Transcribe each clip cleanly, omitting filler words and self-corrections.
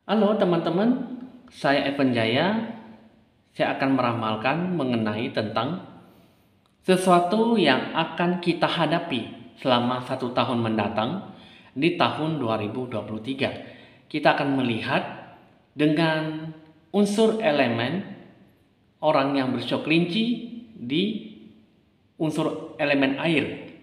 Halo teman-teman, saya Evan Jaya. Saya akan meramalkan mengenai tentang sesuatu yang akan kita hadapi selama 1 tahun mendatang di tahun 2023. Kita akan melihat dengan unsur elemen orang yang bersio kelinci di unsur elemen air.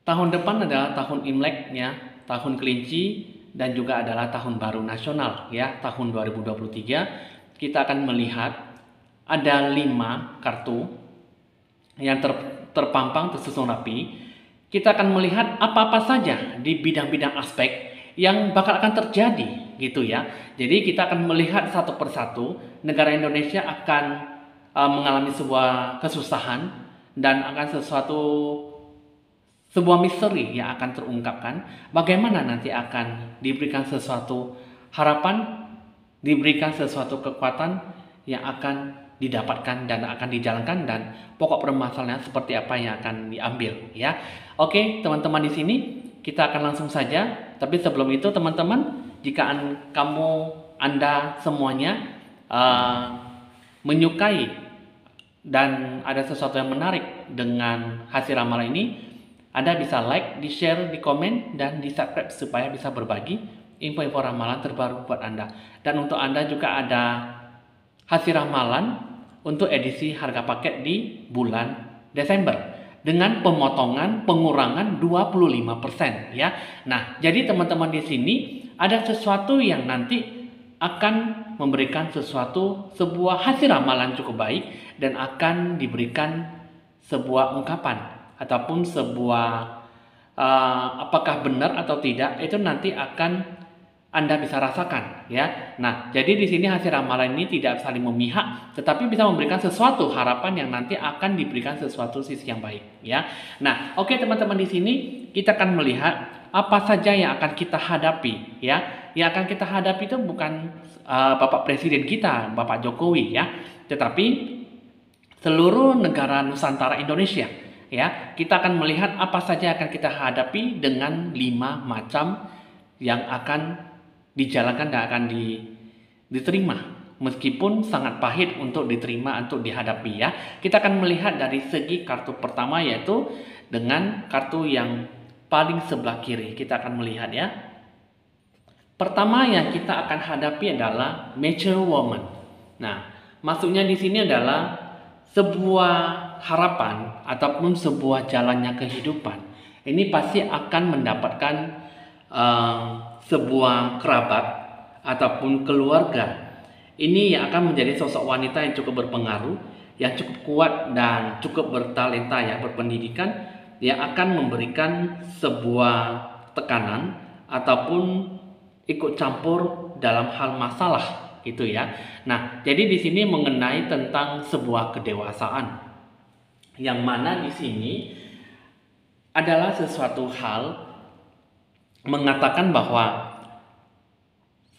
Tahun depan adalah tahun Imlek ya, tahun kelinci, dan juga adalah tahun baru nasional ya, tahun 2023. Kita akan melihat ada 5 kartu yang terpampang tersusun rapi. Kita akan melihat apa-apa saja di bidang-bidang aspek yang bakal akan terjadi gitu ya. Jadi kita akan melihat satu persatu negara Indonesia akan mengalami sebuah kesusahan dan akan sebuah misteri yang akan terungkapkan. Bagaimana nanti akan diberikan sesuatu harapan, diberikan sesuatu kekuatan yang akan didapatkan dan akan dijalankan, dan pokok permasalahan seperti apa yang akan diambil ya. Oke, teman-teman, di sini kita akan langsung saja. Tapi sebelum itu teman-teman, jika Anda semuanya menyukai dan ada sesuatu yang menarik dengan hasil ramalan ini, Anda bisa like, di-share, di-komen, dan di-subscribe supaya bisa berbagi info-info ramalan terbaru buat Anda. Dan untuk Anda juga ada hasil ramalan untuk edisi harga paket di bulan Desember dengan pengurangan 25% ya. Nah, jadi teman-teman di sini ada sesuatu yang nanti akan memberikan sebuah hasil ramalan cukup baik dan akan diberikan sebuah ungkapan ataupun sebuah apakah benar atau tidak, itu nanti akan Anda bisa rasakan ya. Nah, jadi di sini hasil ramalan ini tidak saling memihak, tetapi bisa memberikan sesuatu harapan yang nanti akan diberikan sesuatu sisi yang baik ya. Nah, oke teman-teman, di sini kita akan melihat apa saja yang akan kita hadapi ya. Yang akan kita hadapi itu bukan Bapak Presiden kita, Bapak Jokowi ya, tetapi seluruh negara Nusantara Indonesia ya. Kita akan melihat apa saja akan kita hadapi dengan 5 macam yang akan dijalankan dan akan diterima, meskipun sangat pahit untuk diterima, untuk dihadapi ya. Kita akan melihat dari segi kartu pertama, yaitu dengan kartu yang paling sebelah kiri. Kita akan melihat ya. Pertama yang kita akan hadapi adalah Mature Woman. Nah, maksudnya di sini adalah sebuah harapan ataupun sebuah jalannya kehidupan. Ini pasti akan mendapatkan sebuah kerabat ataupun keluarga. Ini yang akan menjadi sosok wanita yang cukup berpengaruh, yang cukup kuat dan cukup bertalenta ya, berpendidikan, yang akan memberikan sebuah tekanan ataupun ikut campur dalam hal masalah gitu ya. Nah, jadi di sini mengenai tentang sebuah kedewasaan, yang mana di sini adalah sesuatu hal mengatakan bahwa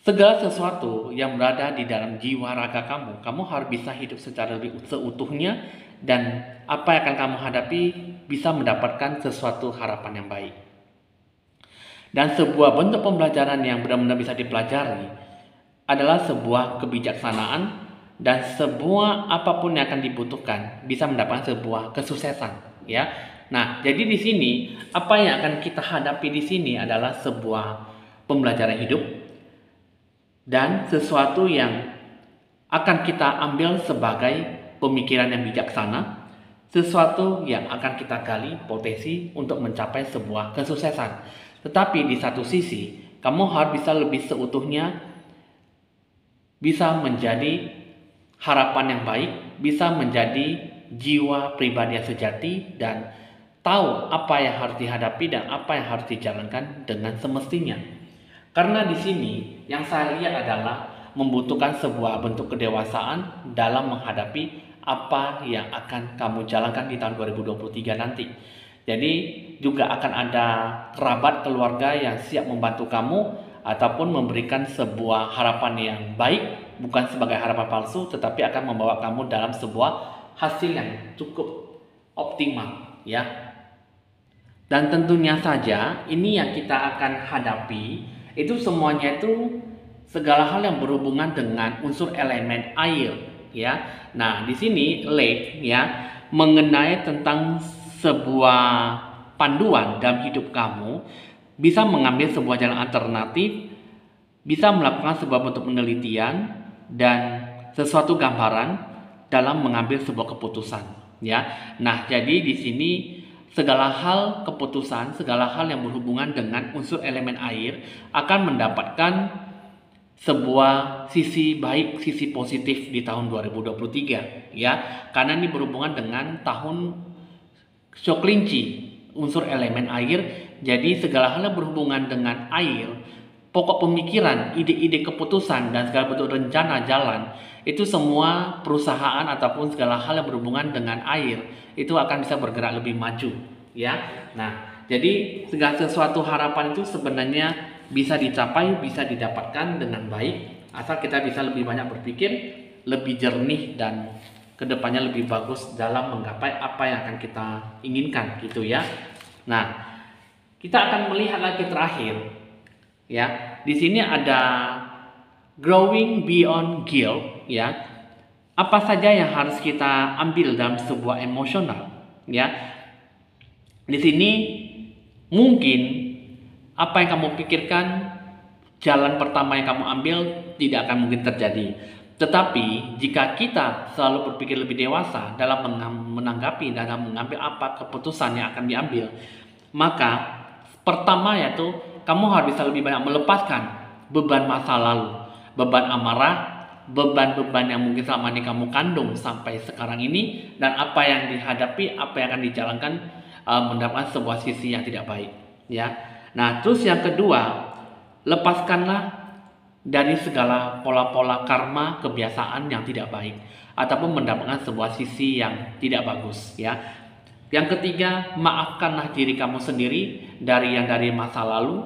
segala sesuatu yang berada di dalam jiwa raga kamu harus bisa hidup secara lebih seutuhnya, dan apa yang akan kamu hadapi bisa mendapatkan sesuatu harapan yang baik. Dan sebuah bentuk pembelajaran yang benar-benar bisa dipelajari adalah sebuah kebijaksanaan, dan sebuah apapun yang akan dibutuhkan bisa mendapatkan sebuah kesuksesan ya. Nah, jadi di sini apa yang akan kita hadapi di sini adalah sebuah pembelajaran hidup dan sesuatu yang akan kita ambil sebagai pemikiran yang bijaksana, sesuatu yang akan kita gali potensi untuk mencapai sebuah kesuksesan. Tetapi di satu sisi, kamu harus bisa lebih seutuhnya, bisa menjadi harapan yang baik, bisa menjadi jiwa pribadi yang sejati, dan tahu apa yang harus dihadapi dan apa yang harus dijalankan dengan semestinya. Karena di sini yang saya lihat adalah membutuhkan sebuah bentuk kedewasaan dalam menghadapi apa yang akan kamu jalankan di tahun 2023 nanti. Jadi juga akan ada kerabat keluarga yang siap membantu kamu ataupun memberikan sebuah harapan yang baik, bukan sebagai harapan palsu, tetapi akan membawa kamu dalam sebuah hasil yang cukup optimal ya. Dan tentunya saja ini yang kita akan hadapi itu semuanya itu segala hal yang berhubungan dengan unsur elemen air, ya. Nah, di sini lake, ya, mengenai tentang sebuah panduan dalam hidup kamu, bisa mengambil sebuah jalan alternatif, bisa melakukan sebuah bentuk penelitian dan sesuatu gambaran dalam mengambil sebuah keputusan, ya. Nah, jadi di sini segala hal keputusan, segala hal yang berhubungan dengan unsur elemen air akan mendapatkan sebuah sisi baik, sisi positif di tahun 2023, ya. Karena ini berhubungan dengan tahun show kelinci, unsur elemen air. Jadi segala hal yang berhubungan dengan air, pokok pemikiran, ide-ide keputusan dan segala bentuk rencana jalan, itu semua perusahaan ataupun segala hal yang berhubungan dengan air itu akan bisa bergerak lebih maju, ya. Nah, jadi segala sesuatu harapan itu sebenarnya bisa dicapai, bisa didapatkan dengan baik, asal kita bisa lebih banyak berpikir, lebih jernih, dan kedepannya lebih bagus dalam menggapai apa yang akan kita inginkan, gitu ya. Nah, kita akan melihat lagi terakhir, ya. Di sini ada growing beyond guilt, ya. Apa saja yang harus kita ambil dalam sebuah emosional, ya. Di sini mungkin apa yang kamu pikirkan, jalan pertama yang kamu ambil tidak akan mungkin terjadi. Tetapi jika kita selalu berpikir lebih dewasa dalam menanggapi dan mengambil apa keputusan yang akan diambil, maka pertama yaitu kamu harus bisa lebih banyak melepaskan beban masa lalu, beban amarah, beban-beban yang mungkin selama ini kamu kandung sampai sekarang ini, dan apa yang dihadapi, apa yang akan dijalankan mendapatkan sebuah sisi yang tidak baik, ya. Nah, terus yang kedua, lepaskanlah dari segala pola-pola karma, kebiasaan yang tidak baik ataupun mendapatkan sebuah sisi yang tidak bagus, ya. Yang ketiga, maafkanlah diri kamu sendiri dari masa lalu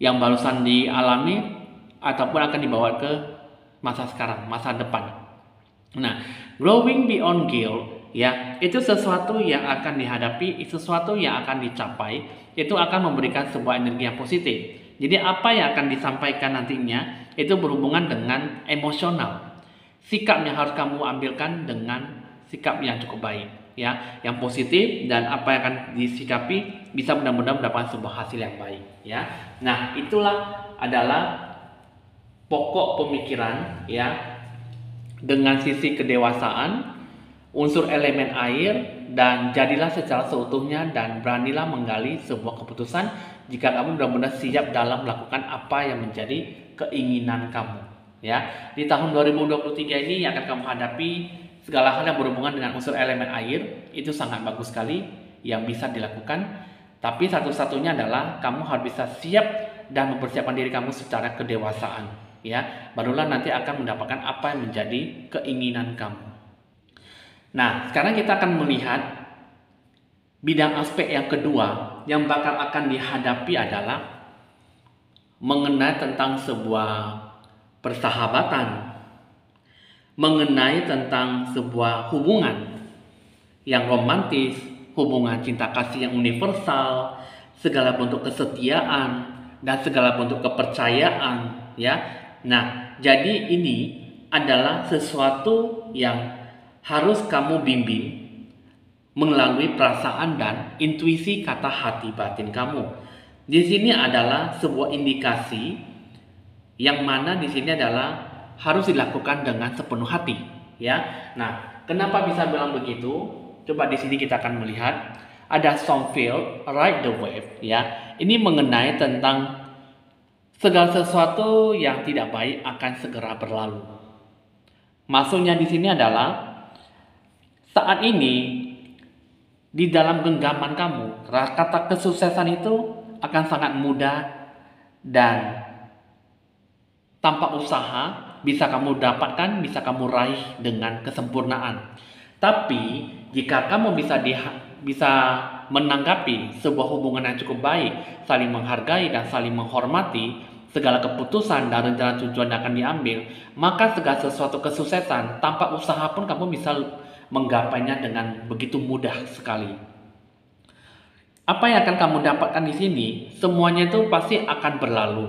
yang barusan dialami ataupun akan dibawa ke masa sekarang, masa depan. Nah, growing beyond guilt, ya, itu sesuatu yang akan dihadapi, sesuatu yang akan dicapai, itu akan memberikan sebuah energi yang positif. Jadi apa yang akan disampaikan nantinya itu berhubungan dengan emosional. Sikap yang harus kamu ambilkan dengan sikap yang cukup baik, ya, yang positif, dan apa yang akan disikapi bisa benar-benar mendapatkan sebuah hasil yang baik, ya. Nah, itulah adalah pokok pemikiran, ya, dengan sisi kedewasaan, unsur elemen air, dan jadilah secara seutuhnya dan beranilah menggali sebuah keputusan jika kamu benar-benar siap dalam melakukan apa yang menjadi keinginan kamu, ya. Di tahun 2023 ini yang akan kamu hadapi segala hal yang berhubungan dengan unsur elemen air itu sangat bagus sekali yang bisa dilakukan, tapi satu-satunya adalah kamu harus bisa siap dan mempersiapkan diri kamu secara kedewasaan, ya. Barulah nanti akan mendapatkan apa yang menjadi keinginan kamu. Nah, sekarang kita akan melihat bidang aspek yang kedua yang bakal akan dihadapi adalah mengenai tentang sebuah persahabatan, mengenai tentang sebuah hubungan yang romantis, hubungan cinta kasih yang universal, segala bentuk kesetiaan dan segala bentuk kepercayaan, ya. Nah, jadi ini adalah sesuatu yang harus kamu bimbing melalui perasaan dan intuisi kata hati batin kamu. Di sini adalah sebuah indikasi yang mana di sini adalah harus dilakukan dengan sepenuh hati, ya. Nah, kenapa bisa bilang begitu? Coba di sini kita akan melihat ada Sommerfeld, Ride the Wave, ya. Ini mengenai tentang segala sesuatu yang tidak baik akan segera berlalu. Maksudnya di sini adalah saat ini di dalam genggaman kamu, kata kesuksesan itu akan sangat mudah dan tanpa usaha bisa kamu dapatkan, bisa kamu raih dengan kesempurnaan. Tapi jika kamu bisa menanggapi sebuah hubungan yang cukup baik, saling menghargai dan saling menghormati segala keputusan dan rencana tujuan yang akan diambil, maka segala sesuatu kesuksesan tanpa usaha pun kamu bisa menggapainya dengan begitu mudah sekali. Apa yang akan kamu dapatkan di sini, semuanya itu pasti akan berlalu.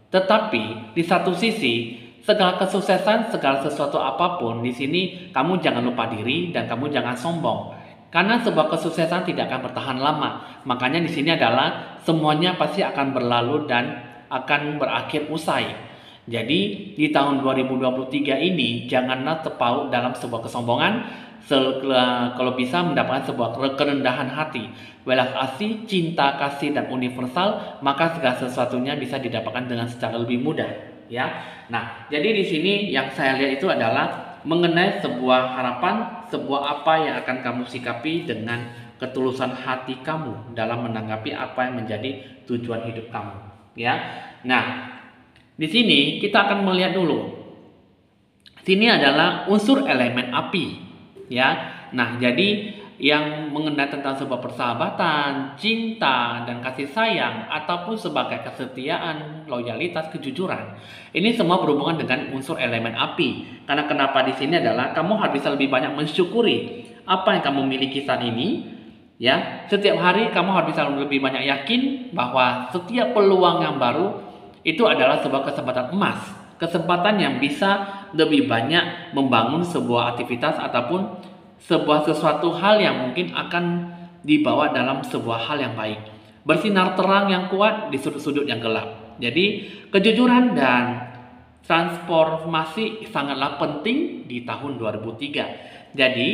Tetapi di satu sisi, segala kesuksesan, segala sesuatu apapun di sini, kamu jangan lupa diri dan kamu jangan sombong. Karena sebuah kesuksesan tidak akan bertahan lama. Makanya di sini adalah semuanya pasti akan berlalu dan akan berakhir usai. Jadi di tahun 2023 ini janganlah terpaut dalam sebuah kesombongan, kalau bisa mendapatkan sebuah kerendahan hati, welas asih, cinta kasih dan universal, maka segala sesuatunya bisa didapatkan dengan secara lebih mudah, ya. Nah, jadi di sini yang saya lihat itu adalah mengenai sebuah harapan, sebuah apa yang akan kamu sikapi dengan ketulusan hati kamu dalam menanggapi apa yang menjadi tujuan hidup kamu, ya. Nah, di sini kita akan melihat dulu. Sini adalah unsur elemen api. Ya, nah jadi yang mengenai tentang sebuah persahabatan, cinta, dan kasih sayang, ataupun sebagai kesetiaan, loyalitas, kejujuran, ini semua berhubungan dengan unsur elemen api. Karena kenapa di sini adalah kamu harus bisa lebih banyak mensyukuri apa yang kamu miliki saat ini. Ya, setiap hari kamu harus bisa lebih banyak yakin bahwa setiap peluang yang baru itu adalah sebuah kesempatan emas, kesempatan yang bisa lebih banyak membangun sebuah aktivitas ataupun sebuah sesuatu hal yang mungkin akan dibawa dalam sebuah hal yang baik. Bersinar terang yang kuat di sudut-sudut yang gelap. Jadi kejujuran dan transformasi sangatlah penting di tahun 2003. Jadi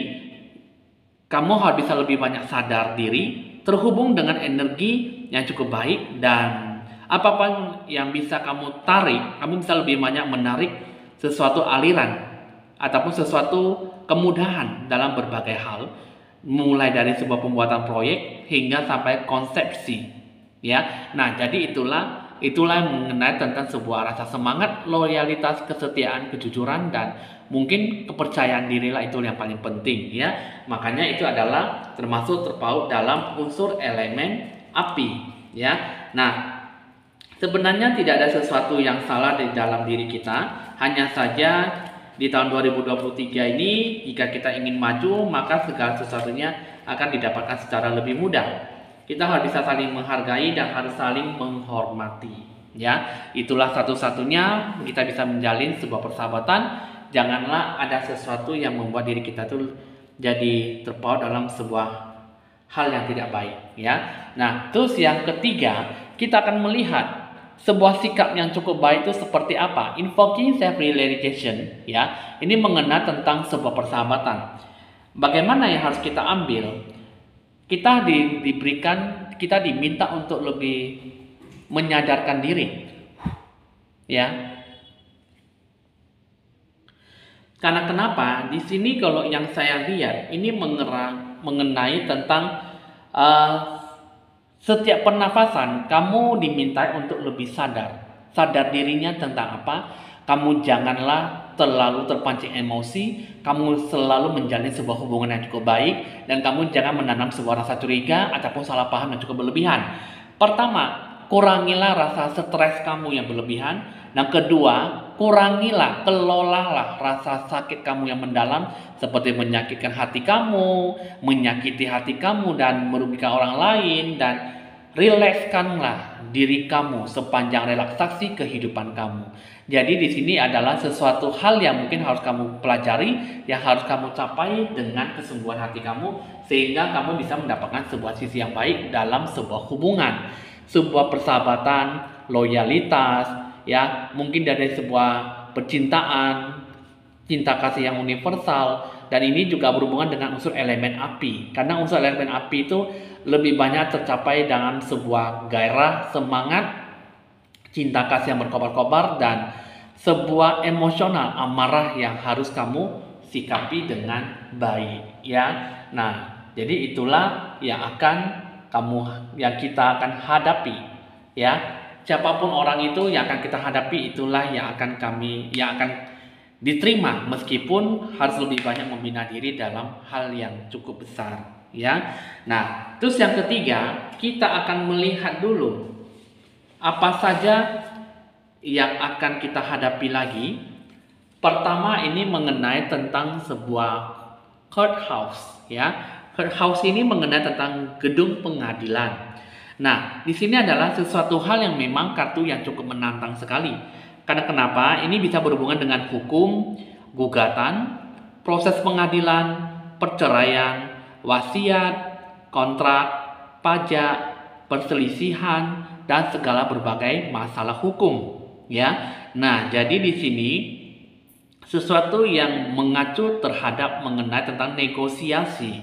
kamu harus bisa lebih banyak sadar diri, terhubung dengan energi yang cukup baik, dan apapun yang bisa kamu tarik, kamu bisa lebih banyak menarik sesuatu aliran ataupun sesuatu kemudahan dalam berbagai hal, mulai dari sebuah pembuatan proyek hingga sampai konsepsi, ya. Nah, jadi itulah mengenai tentang sebuah rasa semangat, loyalitas, kesetiaan, kejujuran, dan mungkin kepercayaan dirilah itu yang paling penting, ya. Makanya itu adalah termasuk terpaut dalam unsur elemen api, ya. Nah, sebenarnya tidak ada sesuatu yang salah di dalam diri kita, hanya saja di tahun 2023 ini jika kita ingin maju, maka segala sesuatunya akan didapatkan secara lebih mudah. Kita harus bisa saling menghargai dan harus saling menghormati, ya. Itulah satu-satunya kita bisa menjalin sebuah persahabatan. Janganlah ada sesuatu yang membuat diri kita tuh jadi terpaut dalam sebuah hal yang tidak baik, ya. Nah, terus yang ketiga, kita akan melihat sebuah sikap yang cukup baik itu seperti apa. Invoking self-realization, ya. Ini mengenai tentang sebuah persahabatan. Bagaimana yang harus kita ambil? Kita kita diminta untuk lebih menyadarkan diri, ya. Karena kenapa? Di sini kalau yang saya lihat ini mengenai tentang setiap pernafasan kamu diminta untuk lebih sadar dirinya tentang apa. Kamu janganlah terlalu terpancing emosi, kamu selalu menjalin sebuah hubungan yang cukup baik, dan kamu jangan menanam sebuah rasa curiga ataupun salah paham yang cukup berlebihan. Pertama, kurangilah rasa stres kamu yang berlebihan. Yang kedua, kurangilah, kelolalah rasa sakit kamu yang mendalam, seperti menyakitkan hati kamu, menyakiti hati kamu dan merugikan orang lain, dan rilekskanlah diri kamu sepanjang relaksasi kehidupan kamu. Jadi di sini adalah sesuatu hal yang mungkin harus kamu pelajari, yang harus kamu capai dengan kesungguhan hati kamu, sehingga kamu bisa mendapatkan sebuah sisi yang baik dalam sebuah hubungan, sebuah persahabatan, loyalitas, ya, mungkin dari sebuah percintaan, cinta kasih yang universal. Dan ini juga berhubungan dengan unsur elemen api, karena unsur elemen api itu lebih banyak tercapai dalam sebuah gairah, semangat, cinta kasih yang berkobar-kobar, dan sebuah emosional amarah yang harus kamu sikapi dengan baik, ya. Nah, jadi itulah yang kita akan hadapi, ya. Siapapun orang itu yang akan kita hadapi, itulah yang akan diterima, meskipun harus lebih banyak membina diri dalam hal yang cukup besar, ya. Nah, terus yang ketiga, kita akan melihat dulu apa saja yang akan kita hadapi lagi. Pertama, ini mengenai tentang sebuah courthouse, ya. Court house ini mengenai tentang gedung pengadilan. Nah, di sini adalah sesuatu hal yang memang kartu yang cukup menantang sekali. Karena kenapa? Ini bisa berhubungan dengan hukum, gugatan, proses pengadilan, perceraian, wasiat, kontrak, pajak, perselisihan, dan segala berbagai masalah hukum, ya. Nah, jadi di sini sesuatu yang mengacu terhadap mengenai tentang negosiasi.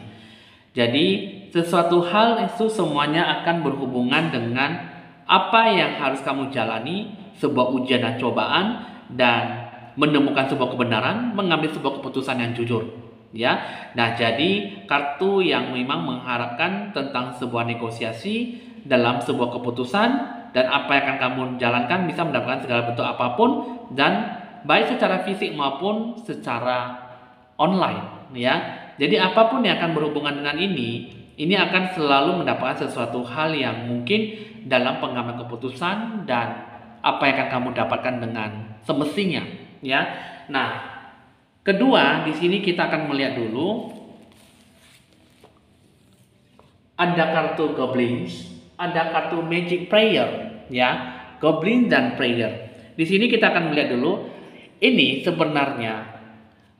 Jadi sesuatu hal itu semuanya akan berhubungan dengan apa yang harus kamu jalani, sebuah ujian dan cobaan, dan menemukan sebuah kebenaran, mengambil sebuah keputusan yang jujur. Ya, nah jadi kartu yang memang mengharapkan tentang sebuah negosiasi dalam sebuah keputusan, dan apa yang akan kamu jalankan bisa mendapatkan segala bentuk apapun, dan baik secara fisik maupun secara online, ya. Jadi apapun yang akan berhubungan dengan ini akan selalu mendapatkan sesuatu hal yang mungkin dalam pengambilan keputusan dan apa yang akan kamu dapatkan dengan semestinya, ya. Nah, kedua di sini kita akan melihat dulu ada kartu goblins, ada kartu magic prayer, ya. Goblin dan prayer. Di sini kita akan melihat dulu ini sebenarnya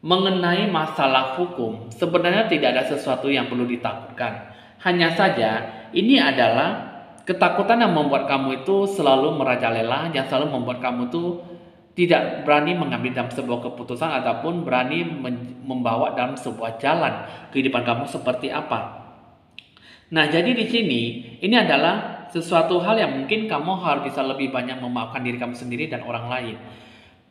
mengenai masalah hukum, sebenarnya tidak ada sesuatu yang perlu ditakutkan. Hanya saja ini adalah ketakutan yang membuat kamu itu selalu merajalela, yang selalu membuat kamu itu tidak berani mengambil dalam sebuah keputusan ataupun berani membawa dalam sebuah jalan kehidupan kamu seperti apa. Nah, jadi di sini ini adalah sesuatu hal yang mungkin kamu harus bisa lebih banyak memaafkan diri kamu sendiri dan orang lain.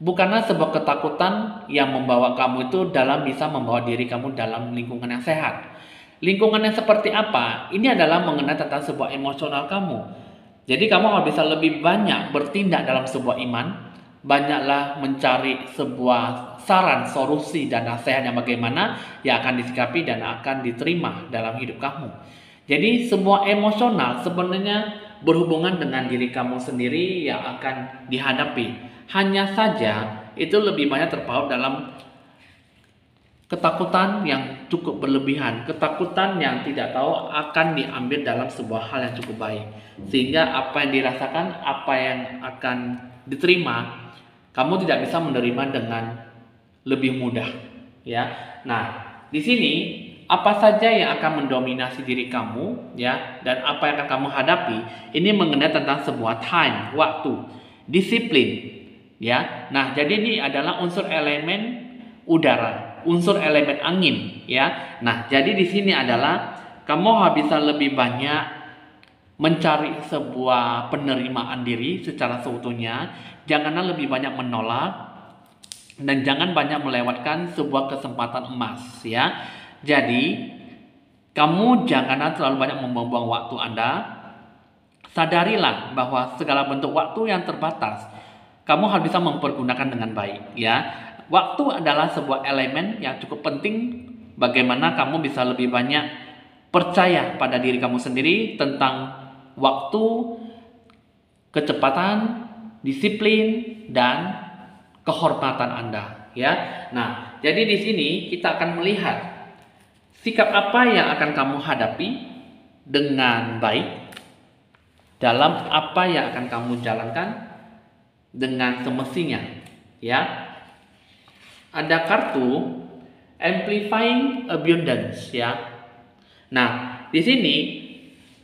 Bukanlah sebuah ketakutan yang membawa kamu itu dalam bisa membawa diri kamu dalam lingkungan yang sehat. Lingkungan yang seperti apa? Ini adalah mengenai tentang sebuah emosional kamu. Jadi kamu harus bisa lebih banyak bertindak dalam sebuah iman. Banyaklah mencari sebuah saran, solusi, dan nasihat yang bagaimana yang akan disikapi dan akan diterima dalam hidup kamu. Jadi semua emosional sebenarnya berhubungan dengan diri kamu sendiri yang akan dihadapi. Hanya saja itu lebih banyak terpaut dalam ketakutan yang cukup berlebihan, ketakutan yang tidak tahu akan diambil dalam sebuah hal yang cukup baik. Sehingga apa yang dirasakan, apa yang akan diterima, kamu tidak bisa menerima dengan lebih mudah, ya. Nah, di sini apa saja yang akan mendominasi diri kamu, ya, dan apa yang akan kamu hadapi, ini mengenai tentang sebuah time, waktu, disiplin, ya. Nah, jadi ini adalah unsur elemen udara, unsur elemen angin, ya. Nah, jadi di sini adalah kamu harus bisa lebih banyak mencari sebuah penerimaan diri secara seutuhnya. Janganlah lebih banyak menolak dan jangan banyak melewatkan sebuah kesempatan emas, ya. Jadi kamu janganlah terlalu banyak membuang waktu Anda. Sadarilah bahwa segala bentuk waktu yang terbatas kamu harus bisa mempergunakan dengan baik, ya. Waktu adalah sebuah elemen yang cukup penting bagaimana kamu bisa lebih banyak percaya pada diri kamu sendiri tentang waktu, kecepatan, disiplin, dan kehormatan Anda, ya. Nah, jadi di sini kita akan melihat sikap apa yang akan kamu hadapi dengan baik dalam apa yang akan kamu jalankan dengan semestinya, ya. Ada kartu amplifying abundance, ya. Nah, di sini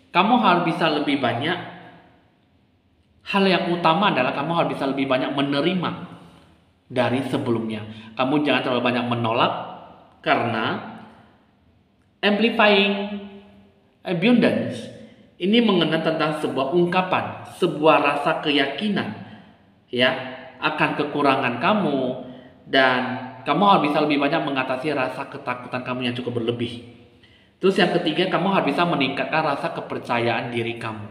kamu harus bisa lebih banyak, hal yang utama adalah kamu harus bisa lebih banyak menerima dari sebelumnya. Kamu jangan terlalu banyak menolak, karena amplifying abundance ini mengenai tentang sebuah ungkapan, sebuah rasa keyakinan, ya, akan kekurangan kamu, dan kamu harus bisa lebih banyak mengatasi rasa ketakutan kamu yang cukup berlebih. Terus yang ketiga, kamu harus bisa meningkatkan rasa kepercayaan diri kamu.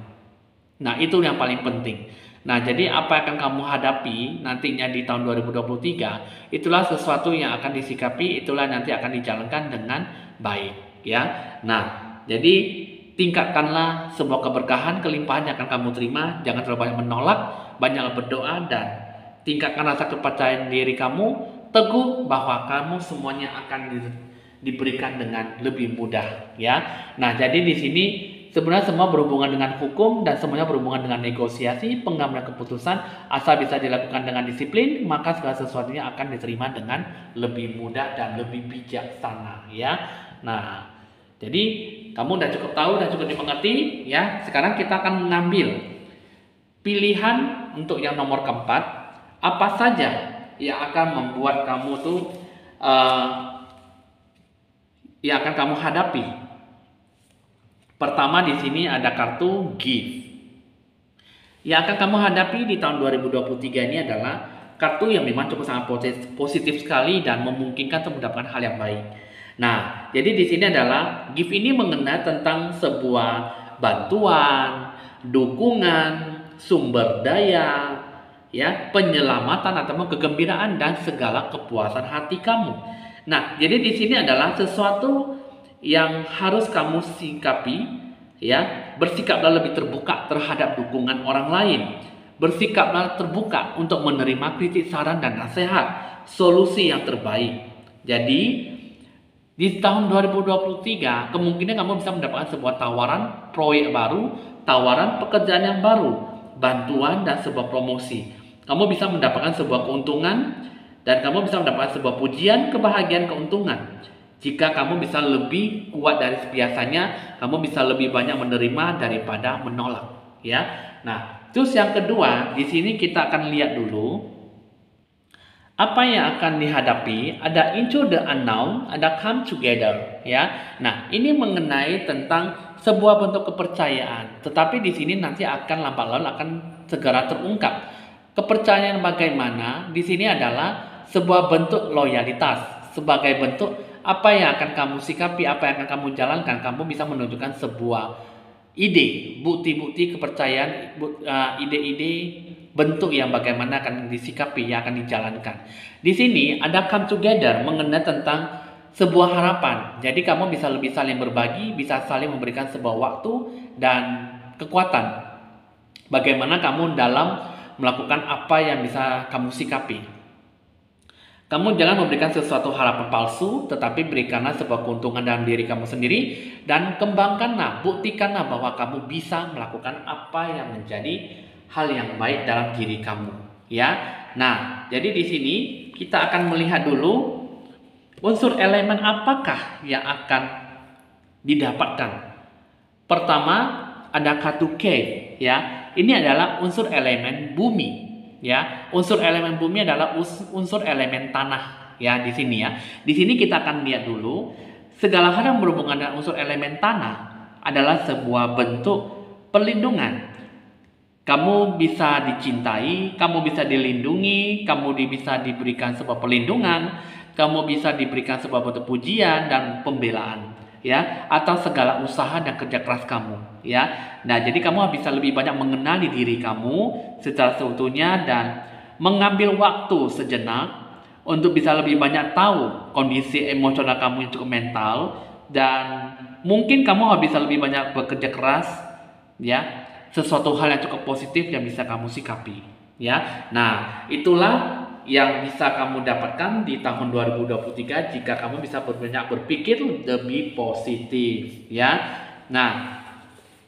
Nah, itu yang paling penting. Nah, jadi apa yang akan kamu hadapi nantinya di tahun 2023, itulah sesuatu yang akan disikapi, itulah nanti akan dijalankan dengan baik, ya. Nah, jadi tingkatkanlah sebuah keberkahan, kelimpahan yang akan kamu terima. Jangan terlalu banyak menolak, banyaklah berdoa, dan tingkatkan rasa kepercayaan diri kamu. Teguh bahwa kamu semuanya akan diberikan dengan lebih mudah, ya. Nah, jadi di sini sebenarnya semua berhubungan dengan hukum dan semuanya berhubungan dengan negosiasi, pengambilan keputusan. Asal bisa dilakukan dengan disiplin, maka segala sesuatunya akan diterima dengan lebih mudah dan lebih bijaksana, ya. Nah, jadi kamu udah cukup tahu, udah cukup dimengerti, ya. Sekarang kita akan mengambil pilihan untuk yang nomor keempat. Apa saja yang akan membuat kamu tuh yang akan kamu hadapi? Pertama di sini ada kartu gift. Yang akan kamu hadapi di tahun 2023 ini adalah kartu yang memang cukup sangat positif sekali dan memungkinkan untuk mendapatkan hal yang baik. Nah, jadi di sini adalah gift ini mengenai tentang sebuah bantuan, dukungan, sumber daya, ya, penyelamatan atau kegembiraan dan segala kepuasan hati kamu. Nah, jadi di sini adalah sesuatu yang harus kamu sikapi, ya. Bersikaplah lebih terbuka terhadap dukungan orang lain. Bersikaplah terbuka untuk menerima kritik, saran dan nasihat, solusi yang terbaik. Jadi di tahun 2023 kemungkinan kamu bisa mendapatkan sebuah tawaran proyek baru, tawaran pekerjaan yang baru, bantuan dan sebuah promosi. Kamu bisa mendapatkan sebuah keuntungan dan kamu bisa mendapatkan sebuah pujian, kebahagiaan, keuntungan. Jika kamu bisa lebih kuat dari biasanya, kamu bisa lebih banyak menerima daripada menolak, ya. Nah, terus yang kedua, di sini kita akan lihat dulu apa yang akan dihadapi. Ada into the unknown, ada come together, ya. Nah, ini mengenai tentang sebuah bentuk kepercayaan, tetapi di sini nanti akan lambat laun akan segera terungkap. Kepercayaan bagaimana? Di sini adalah sebuah bentuk loyalitas, sebagai bentuk apa yang akan kamu sikapi, apa yang akan kamu jalankan. Kamu bisa menunjukkan sebuah ide, bukti-bukti kepercayaan, ide-ide bentuk yang bagaimana akan disikapi, yang akan dijalankan. Di sini ada come together mengenai tentang sebuah harapan. Jadi kamu bisa lebih saling berbagi, bisa saling memberikan sebuah waktu dan kekuatan. Bagaimana kamu dalam melakukan apa yang bisa kamu sikapi. Kamu jangan memberikan sesuatu harapan palsu, tetapi berikanlah sebuah keuntungan dalam diri kamu sendiri dan kembangkanlah, buktikanlah bahwa kamu bisa melakukan apa yang menjadi hal yang baik dalam diri kamu, ya. Nah, jadi di sini kita akan melihat dulu unsur elemen apakah yang akan didapatkan. Pertama ada kartu cave, ya. Ini adalah unsur elemen bumi. Ya, unsur elemen bumi adalah unsur elemen tanah, ya, di sini, ya. Di sini kita akan lihat dulu segala hal yang berhubungan dengan unsur elemen tanah adalah sebuah bentuk perlindungan. Kamu bisa dicintai, kamu bisa dilindungi, kamu bisa diberikan sebuah perlindungan, kamu bisa diberikan sebuah bentuk pujian dan pembelaan, ya, atas segala usaha dan kerja keras kamu, ya. Nah, jadi kamu bisa lebih banyak mengenali diri kamu secara seutuhnya dan mengambil waktu sejenak untuk bisa lebih banyak tahu kondisi emosional kamu yang cukup mental, dan mungkin kamu bisa lebih banyak bekerja keras, ya, sesuatu hal yang cukup positif yang bisa kamu sikapi, ya. Nah, itulah yang bisa kamu dapatkan di tahun 2023 jika kamu bisa banyak berpikir lebih positif, ya. Nah,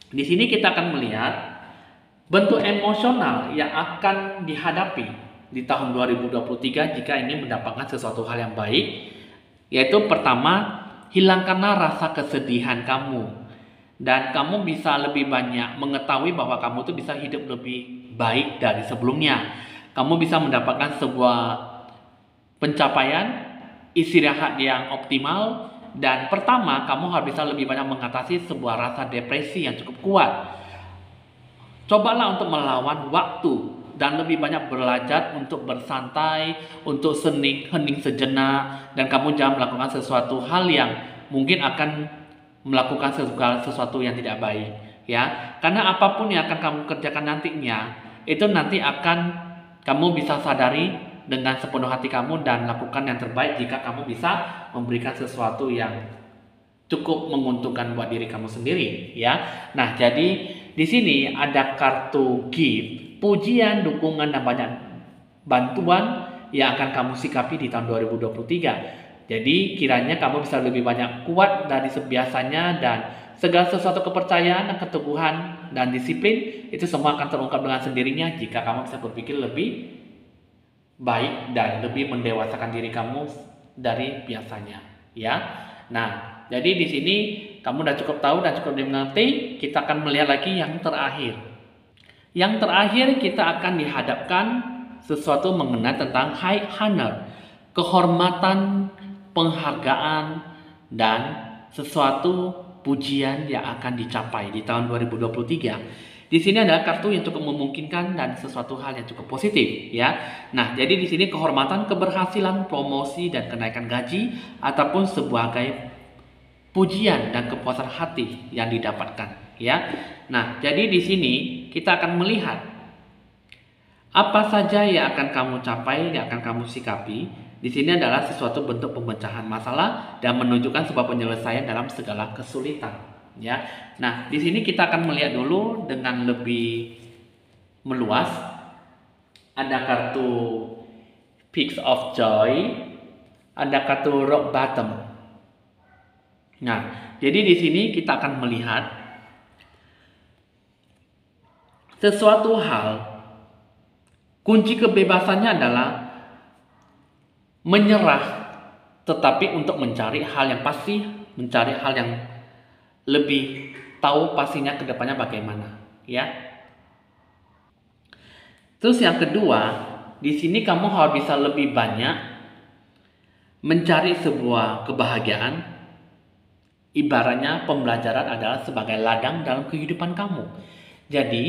di sini kita akan melihat bentuk emosional yang akan dihadapi di tahun 2023 jika ingin mendapatkan sesuatu hal yang baik, yaitu pertama, hilangkanlah rasa kesedihan kamu dan kamu bisa lebih banyak mengetahui bahwa kamu tuh bisa hidup lebih baik dari sebelumnya. Kamu bisa mendapatkan sebuah pencapaian, istirahat yang optimal, dan pertama, kamu harus bisa lebih banyak mengatasi sebuah rasa depresi yang cukup kuat. Cobalah untuk melawan waktu dan lebih banyak belajar untuk bersantai, untuk hening sejenak, dan kamu jangan melakukan sesuatu hal yang mungkin akan melakukan sesuatu yang tidak baik, ya. Karena apapun yang akan kamu kerjakan nantinya, itu nanti akan kamu bisa sadari dengan sepenuh hati kamu dan lakukan yang terbaik jika kamu bisa memberikan sesuatu yang cukup menguntungkan buat diri kamu sendiri, ya. Nah, jadi di sini ada kartu gift, pujian, dukungan dan banyak bantuan yang akan kamu sikapi di tahun 2023. Jadi kiranya kamu bisa lebih banyak kuat dari biasanya, dan segala sesuatu kepercayaan dan keteguhan dan disiplin itu semua akan terungkap dengan sendirinya jika kamu bisa berpikir lebih baik dan lebih mendewasakan diri kamu dari biasanya, ya. Nah, jadi di sini kamu udah cukup tahu dan cukup dimengerti. Kita akan melihat lagi yang terakhir. Yang terakhir kita akan dihadapkan sesuatu mengenai tentang high honor, kehormatan, penghargaan, dan sesuatu pujian yang akan dicapai di tahun 2023. Di sini adalah kartu yang cukup memungkinkan dan sesuatu hal yang cukup positif, ya. Nah, jadi di sini kehormatan, keberhasilan, promosi, dan kenaikan gaji ataupun sebagai pujian dan kepuasan hati yang didapatkan, ya. Nah, jadi di sini kita akan melihat apa saja yang akan kamu capai, yang akan kamu sikapi. Di sini adalah sesuatu bentuk pemecahan masalah dan menunjukkan sebuah penyelesaian dalam segala kesulitan, ya. Nah, di sini kita akan melihat dulu dengan lebih meluas. Ada kartu Peaks of Joy, ada kartu Rock Bottom. Nah, jadi di sini kita akan melihat sesuatu hal, kunci kebebasannya adalah menyerah, tetapi untuk mencari hal yang pasti, mencari hal yang lebih tahu pastinya ke depannya bagaimana, ya. Terus yang kedua, di sini kamu harus bisa lebih banyak mencari sebuah kebahagiaan. Ibaratnya pembelajaran adalah sebagai ladang dalam kehidupan kamu. Jadi,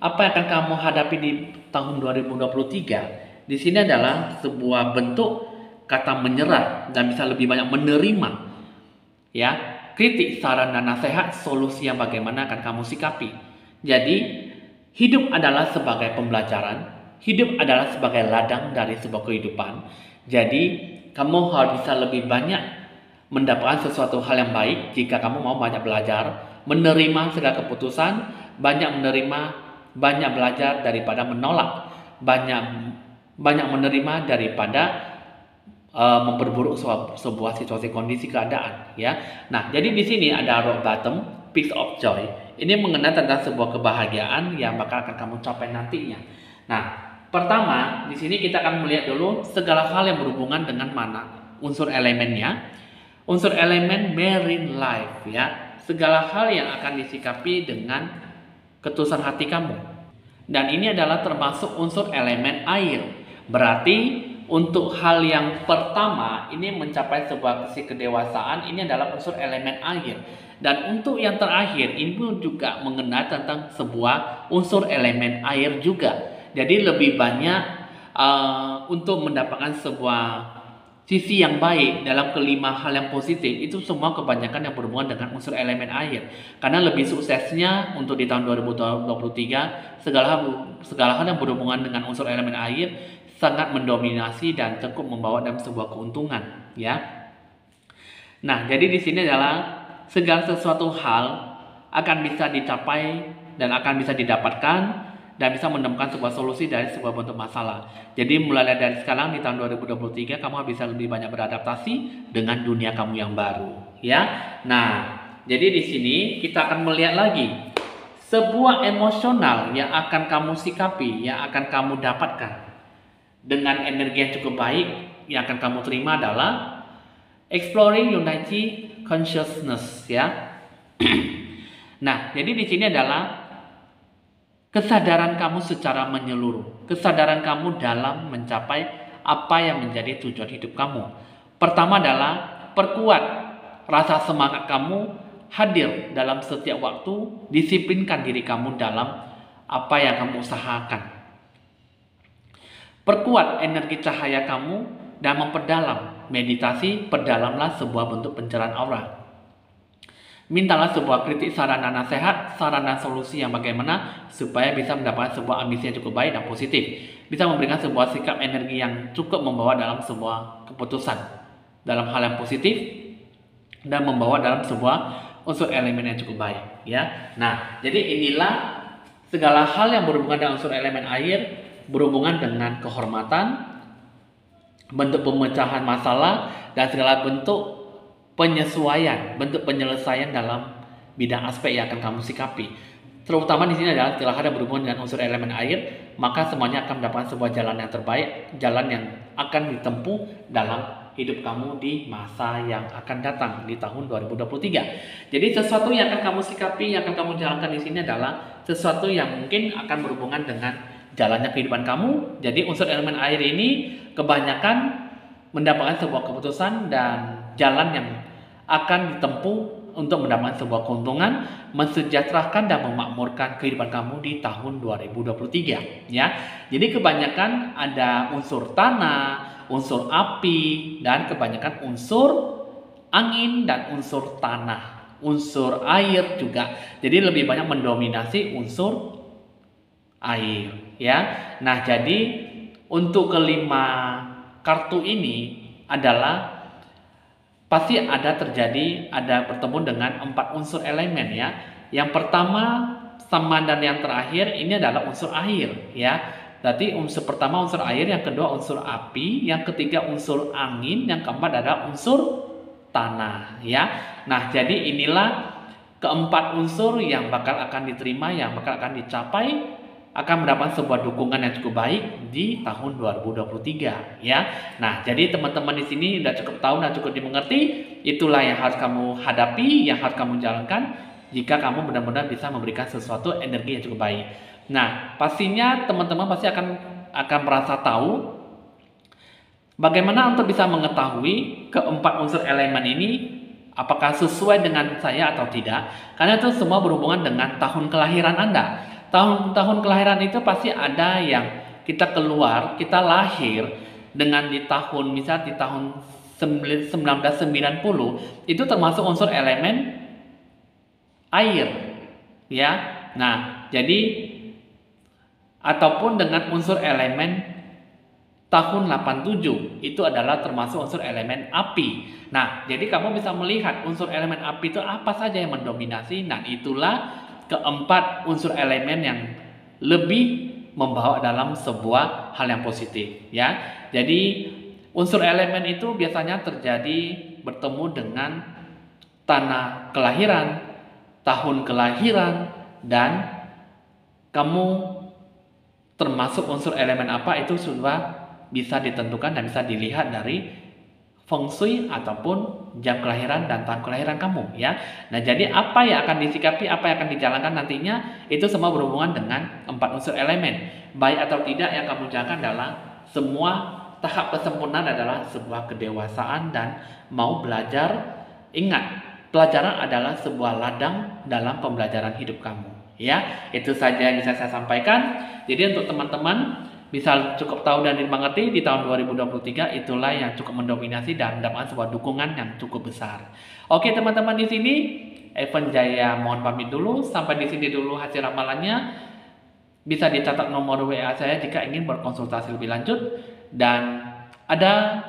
apa yang akan kamu hadapi di tahun 2023? Di sini adalah sebuah bentuk kata menyerah dan bisa lebih banyak menerima, ya, kritik, saran dan nasihat, solusi yang bagaimana akan kamu sikapi. Jadi, hidup adalah sebagai pembelajaran, hidup adalah sebagai ladang dari sebuah kehidupan. Jadi, kamu harus bisa lebih banyak mendapatkan sesuatu hal yang baik jika kamu mau banyak belajar, menerima segala keputusan, banyak menerima, banyak belajar daripada menolak, banyak menerima daripada memperburuk sebuah situasi kondisi keadaan, ya. Nah, jadi di sini ada rock bottom, peaks of joy. Ini mengenai tentang sebuah kebahagiaan yang bakal akan kamu capai nantinya. Nah, pertama di sini kita akan melihat dulu segala hal yang berhubungan dengan mana unsur elemennya. Unsur elemen marine life, ya. Segala hal yang akan disikapi dengan ketulusan hati kamu. Dan ini adalah termasuk unsur elemen air. Berarti untuk hal yang pertama ini mencapai sebuah kedewasaan, ini adalah unsur elemen air. Dan untuk yang terakhir ini pun juga mengenai tentang sebuah unsur elemen air juga. Jadi lebih banyak untuk mendapatkan sebuah sisi yang baik dalam kelima hal yang positif, itu semua kebanyakan yang berhubungan dengan unsur elemen air. Karena lebih suksesnya untuk di tahun 2023 segala hal yang berhubungan dengan unsur elemen air sangat mendominasi dan cukup membawa dalam sebuah keuntungan, ya. Nah, jadi di sini adalah segala sesuatu hal akan bisa dicapai dan akan bisa didapatkan dan bisa menemukan sebuah solusi dari sebuah bentuk masalah. Jadi mulai dari sekarang di tahun 2023 kamu bisa lebih banyak beradaptasi dengan dunia kamu yang baru, ya. Nah, jadi di sini kita akan melihat lagi sebuah emosional yang akan kamu sikapi, yang akan kamu dapatkan dengan energi yang cukup baik yang akan kamu terima adalah exploring unity consciousness, ya. Nah, jadi di sini adalah kesadaran kamu secara menyeluruh, kesadaran kamu dalam mencapai apa yang menjadi tujuan hidup kamu. Pertama adalah perkuat rasa semangat kamu, hadir dalam setiap waktu, disiplinkan diri kamu dalam apa yang kamu usahakan. Perkuat energi cahaya kamu dan memperdalam meditasi, perdalamlah sebuah bentuk pencerahan aura. Mintalah sebuah kritik, saran dan nasihat, saran dan solusi yang bagaimana supaya bisa mendapatkan sebuah ambisi yang cukup baik dan positif. Bisa memberikan sebuah sikap energi yang cukup membawa dalam sebuah keputusan dalam hal yang positif dan membawa dalam sebuah unsur elemen yang cukup baik, ya. Nah, jadi inilah segala hal yang berhubungan dengan unsur elemen air, berhubungan dengan kehormatan, bentuk pemecahan masalah, dan segala bentuk penyesuaian, bentuk penyelesaian dalam bidang aspek yang akan kamu sikapi. Terutama di sini adalah setelah ada berhubungan dengan unsur elemen air, maka semuanya akan mendapatkan sebuah jalan yang terbaik, jalan yang akan ditempuh dalam hidup kamu di masa yang akan datang di tahun 2023. Jadi sesuatu yang akan kamu sikapi, yang akan kamu jalankan di sini adalah sesuatu yang mungkin akan berhubungan dengan jalannya kehidupan kamu. Jadi unsur elemen air ini kebanyakan mendapatkan sebuah keputusan dan jalan yang akan ditempuh untuk mendapatkan sebuah keuntungan, mensejahterakan dan memakmurkan kehidupan kamu di tahun 2023 ya. Jadi kebanyakan ada unsur tanah, unsur api, dan kebanyakan unsur angin dan unsur tanah, unsur air juga. Jadi lebih banyak mendominasi unsur air ya. Nah, jadi untuk kelima kartu ini adalah pasti ada bertemu dengan 4 unsur elemen ya. Yang pertama sama dan yang terakhir ini adalah unsur air ya. Berarti unsur pertama unsur air, yang kedua unsur api, yang ketiga unsur angin, yang keempat adalah unsur tanah ya. Nah, jadi inilah keempat unsur yang bakal akan diterima, yang bakal akan dicapai, akan mendapatkan sebuah dukungan yang cukup baik di tahun 2023 ya. Nah, jadi teman-teman di sini udah cukup tahu dan cukup dimengerti, itulah yang harus kamu hadapi, yang harus kamu jalankan jika kamu benar-benar bisa memberikan sesuatu energi yang cukup baik. Nah, pastinya teman-teman pasti akan merasa tahu bagaimana untuk bisa mengetahui keempat unsur elemen ini apakah sesuai dengan saya atau tidak, karena itu semua berhubungan dengan tahun kelahiran Anda. Tahun kelahiran itu pasti ada yang kita lahir dengan di tahun, misal di tahun 1990, itu termasuk unsur elemen air ya. Nah, jadi ataupun dengan unsur elemen tahun 87 itu adalah termasuk unsur elemen api. Nah, jadi kamu bisa melihat unsur elemen api itu apa saja yang mendominasi. Nah, itulah keempat unsur elemen yang lebih membawa dalam sebuah hal yang positif ya. Jadi unsur elemen itu biasanya terjadi bertemu dengan tanah kelahiran, tahun kelahiran, dan kamu termasuk unsur elemen apa itu sudah bisa ditentukan dan bisa dilihat dari Feng Shui ataupun jam kelahiran dan tahun kelahiran kamu ya. Nah, jadi apa yang akan disikapi, apa yang akan dijalankan nantinya, itu semua berhubungan dengan 4 unsur elemen. Baik atau tidak yang kamu jalankan adalah semua tahap kesempurnaan adalah sebuah kedewasaan dan mau belajar. Ingat, pelajaran adalah sebuah ladang dalam pembelajaran hidup kamu ya. Itu saja yang bisa saya sampaikan. Jadi untuk teman-teman bisa cukup tahu dan dimengerti di tahun 2023, itulah yang cukup mendominasi dan mendapatkan sebuah dukungan yang cukup besar. Oke teman-teman, di sini Evan Jaya mohon pamit dulu. Sampai di sini dulu hasil ramalannya. Bisa dicatat nomor WA saya jika ingin berkonsultasi lebih lanjut, dan ada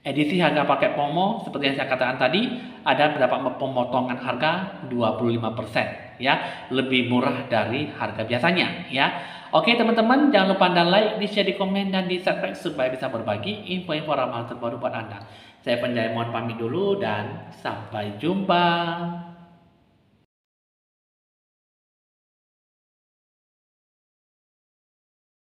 edisi harga paket promo seperti yang saya katakan tadi, ada mendapat pemotongan harga 25% ya, lebih murah dari harga biasanya ya. Oke teman-teman, jangan lupa Anda like, di share, di komen, dan di subscribe supaya bisa berbagi info-info ramalan terbaru buat Anda. Saya Penjaya mohon pamit dulu dan sampai jumpa.